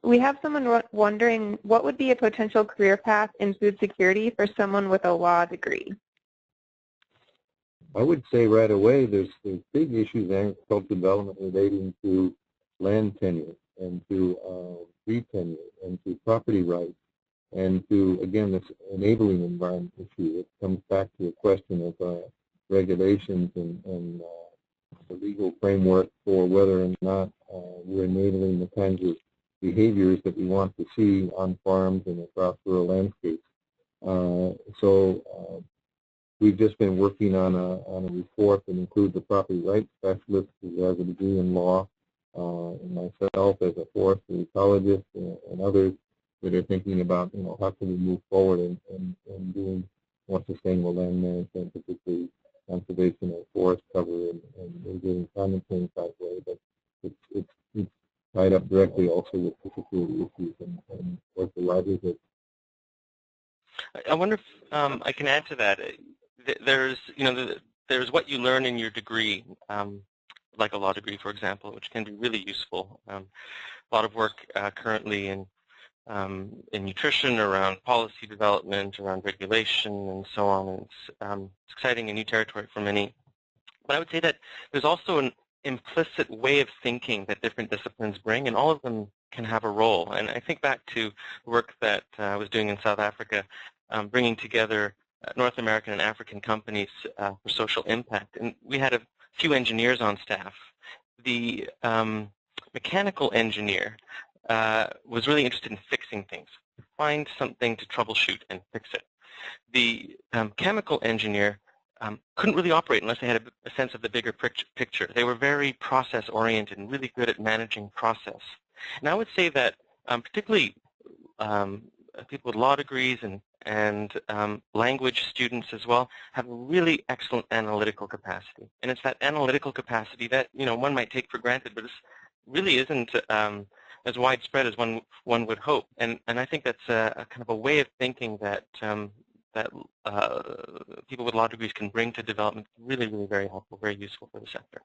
We have someone wondering what would be a potential career path in food security for someone with a law degree? I would say right away there's big issues in agricultural development relating to land tenure and to tree tenure and to property rights and to, again, this enabling environment issue. It comes back to a question of regulations and the legal framework for whether or not we're enabling the kinds of behaviors that we want to see on farms and across rural landscapes. We've just been working on a report that includes a property rights specialist who has a degree in law, and myself as a forestry ecologist and others that are thinking about, how can we move forward in doing more sustainable land management, particularly conservation of forest cover and doing climate change that way. But it's tied up directly also with the security issues and what the livelihood. I wonder if I can add to that. There's what you learn in your degree, like a law degree, for example, which can be really useful. A lot of work currently in nutrition, around policy development, around regulation, and so on. It's exciting and new territory for many. But I would say that there's also an implicit way of thinking that different disciplines bring, and all of them can have a role. And I think back to work that I was doing in South Africa, bringing together North American and African companies for social impact. And we had a few engineers on staff. The mechanical engineer was really interested in fixing things, find something to troubleshoot and fix it. The chemical engineer couldn't really operate unless they had a sense of the bigger picture. They were very process-oriented and really good at managing process. And I would say that particularly people with law degrees and language students as well have a really excellent analytical capacity. And it's that analytical capacity that one might take for granted, but it really isn't as widespread as one would hope. And I think that's a kind of a way of thinking that people with law degrees can bring to development. Really, really very helpful, very useful for the sector.